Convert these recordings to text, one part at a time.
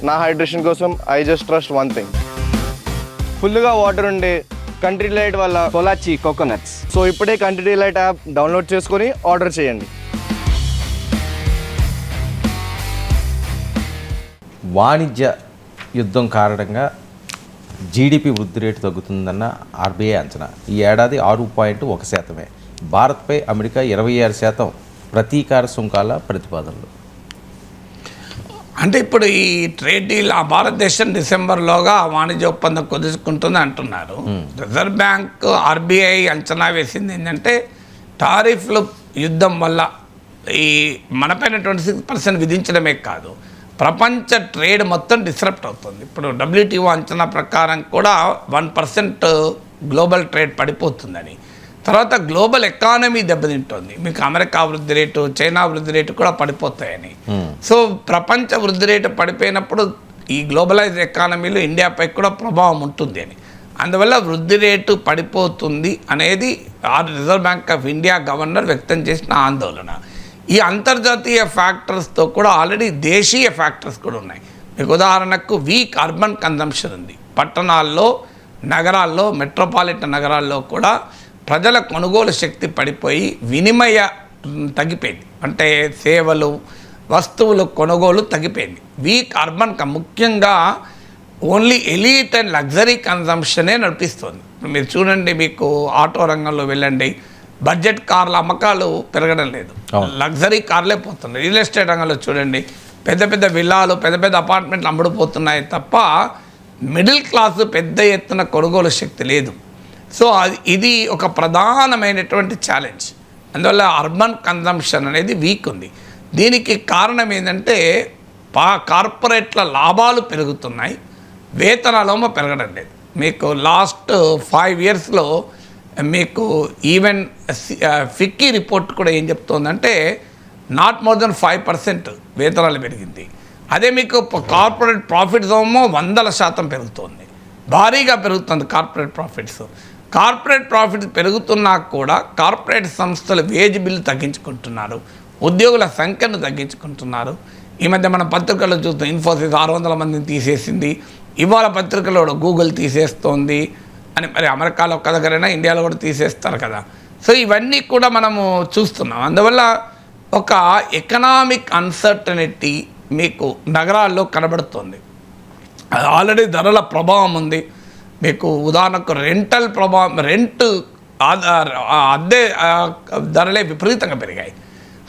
నా హైడ్రేషన్ కోసం I just trust one thing, ఫుల్గా వాటర్ ఉండే కంట్రీ డిలైట్ వల్ల పొలాచి కోకోనట్స్. సో ఇప్పుడే కంట్రీ డిలైట్ యాప్ డౌన్లోడ్ చేసుకొని ఆర్డర్ చేయండి. వాణిజ్య యుద్ధం కారణంగా జీడిపి వృద్ధి రేటు తగ్గుతుందన్న ఆర్బీఐ అంచనా. ఈ ఏడాది 6.1%. భారత్పై అమెరికా 26% ప్రతీకార సుంకాల ప్రతిపాదనలు. అంటే ఇప్పుడు ఈ ట్రేడ్ డీల్ భారతదేశం డిసెంబర్లోగా వాణిజ్య ఒప్పందం కుదుర్చుకుంటుంది అంటున్నారు. రిజర్వ్ బ్యాంక్ ఆర్బీఐ అంచనా వేసింది ఏంటంటే టారిఫ్లు యుద్ధం వల్ల ఈ మనపైన 26% విధించడమే కాదు, ప్రపంచ ట్రేడ్ మొత్తం డిస్రప్ట్ అవుతుంది. ఇప్పుడు డబ్ల్యూటీఓ అంచనా ప్రకారం కూడా 1% గ్లోబల్ ట్రేడ్ పడిపోతుందని. తర్వాత గ్లోబల్ ఎకానమీ దెబ్బతింటుంది. మీకు అమెరికా వృద్ధి రేటు, చైనా వృద్ధి రేటు కూడా పడిపోతాయని. సో ప్రపంచ వృద్ధి రేటు పడిపోయినప్పుడు ఈ గ్లోబలైజ్ ఎకానమీలో ఇండియాపై కూడా ప్రభావం ఉంటుంది అని. అందువల్ల వృద్ధి రేటు పడిపోతుంది అనేది reserve bank of India governor వ్యక్తం చేసిన ఆందోళన. ఈ అంతర్జాతీయ ఫ్యాక్టర్స్తో కూడా ఆల్రెడీ దేశీయ ఫ్యాక్టర్స్ కూడా ఉన్నాయి. మీకు ఉదాహరణకు వీక్ అర్బన్ కన్జంప్షన్ ఉంది. పట్టణాల్లో, నగరాల్లో, మెట్రోపాలిటన్ నగరాల్లో కూడా ప్రజల కొనుగోలు శక్తి పడిపోయి వినిమయ తగ్గిపోయింది. అంటే సేవలు, వస్తువులు కొనుగోలు తగ్గిపోయింది. వీక్ అర్బన్ ముఖ్యంగా ఓన్లీ ఎలీట్ అండ్ లగ్జరీ కన్జంప్షనే నడిపిస్తుంది. మీరు చూడండి, మీకు ఆటో రంగంలో వెళ్ళండి, బడ్జెట్ కార్ల అమ్మకాలు పెరగడం లేదు, లగ్జరీ కార్లే పోతున్నాయి. రియల్ ఎస్టేట్ రంగంలో చూడండి, పెద్ద పెద్ద విల్లాలు, పెద్ద పెద్ద అపార్ట్మెంట్లు అమ్ముడుపోతున్నాయి తప్ప మిడిల్ క్లాస్ పెద్ద ఎత్తున కొనుగోలు శక్తి లేదు. సో ఇది ఒక ప్రధానమైనటువంటి ఛాలెంజ్. అందువల్ల అర్బన్ కన్జంప్షన్ అనేది వీక్ ఉంది. దీనికి కారణం ఏంటంటే కార్పొరేట్ల లాభాలు పెరుగుతున్నాయి, వేతనాలేమో పెరగడం లేదు. మీకు లాస్ట్ 5 ఇయర్స్లో మీకు ఈవెన్ ఫిక్కీ రిపోర్ట్ కూడా ఏం చెప్తోందంటే నాట్ మోర్ దెన్ 5% వేతనాలు పెరిగింది. అదే మీకు కార్పొరేట్ ప్రాఫిట్స్ ఏమో 100% పెరుగుతుంది, భారీగా పెరుగుతుంది కార్పొరేట్ ప్రాఫిట్స్. కార్పొరేట్ ప్రాఫిట్స్ పెరుగుతున్నా కూడా కార్పొరేట్ సంస్థలు వేజ్ బిల్లు తగ్గించుకుంటున్నారు, ఉద్యోగుల సంఖ్యను తగ్గించుకుంటున్నారు. ఈ మధ్య మన పత్రికల్లో చూస్తాం, ఇన్ఫోసిస్ 600 మందిని తీసేసింది, ఇవాళ పత్రికలో గూగుల్ తీసేస్తోంది అని. మరి అమెరికాలో ఒక్క దగ్గరైనా ఇండియాలో కూడా తీసేస్తారు కదా. సో ఇవన్నీ కూడా మనము చూస్తున్నాం. అందువల్ల ఒక ఎకనామిక్ అన్సర్టనిటీ మీకు నగరాల్లో కనబడుతుంది. ఆల్రెడీ ధరల ప్రభావం ఉంది. మీకు ఉదాహరణకు రెంటల్ ప్రభావం, అద్దె ధరలే విపరీతంగా పెరిగాయి.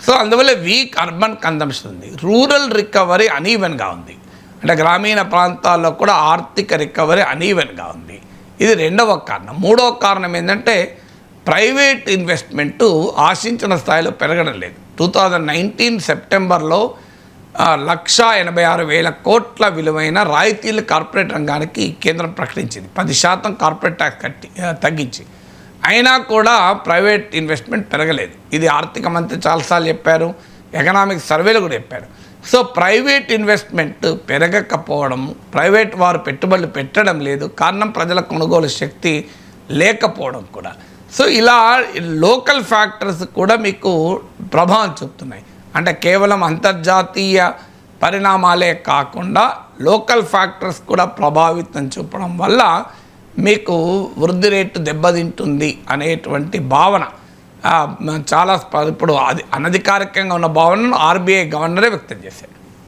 సో అందువల్ల వీక్ అర్బన్ కన్జంప్షన్ ఉంది. రూరల్ రికవరీ అనీవెన్గా ఉంది. అంటే గ్రామీణ ప్రాంతాల్లో కూడా ఆర్థిక రికవరీ అనీవెన్గా ఉంది. ఇది రెండవ కారణం. మూడవ కారణం ఏంటంటే ప్రైవేట్ ఇన్వెస్ట్మెంటు ఆశించిన స్థాయిలో పెరగడం లేదు. 2019 సెప్టెంబర్లో 1,86,000 కోట్ల విలువైన రాయితీలు కార్పొరేట్ రంగానికి కేంద్రం ప్రకటించింది. 10% కార్పొరేట్ ట్యాక్స్ తగ్గించి. అయినా కూడా ప్రైవేట్ ఇన్వెస్ట్మెంట్ పెరగలేదు. ఇది ఆర్థిక మంత్రి చాలాసార్లు చెప్పారు, ఎకనామిక్ సర్వేలు కూడా చెప్పారు. సో ప్రైవేట్ ఇన్వెస్ట్మెంట్ పెరగకపోవడం, ప్రైవేట్ వారు పెట్టుబడులు పెట్టడం లేదు. కారణం ప్రజల కొనుగోలు శక్తి లేకపోవడం కూడా. సో ఇలా లోకల్ ఫ్యాక్టర్స్ కూడా మీకు ప్రభావం చూపుతున్నాయి. అంటే కేవలం అంతర్జాతీయ పరిణామాలే కాకుండా లోకల్ ఫ్యాక్టర్స్ కూడా ప్రభావితం చూపడం వల్ల మీకు వృద్ధి రేటు దెబ్బతింటుంది అనేటువంటి భావన చాలా ఇప్పుడు అది అనధికారికంగా ఉన్న భావనను ఆర్బీఐ గవర్నరే వ్యక్తం చేశారు.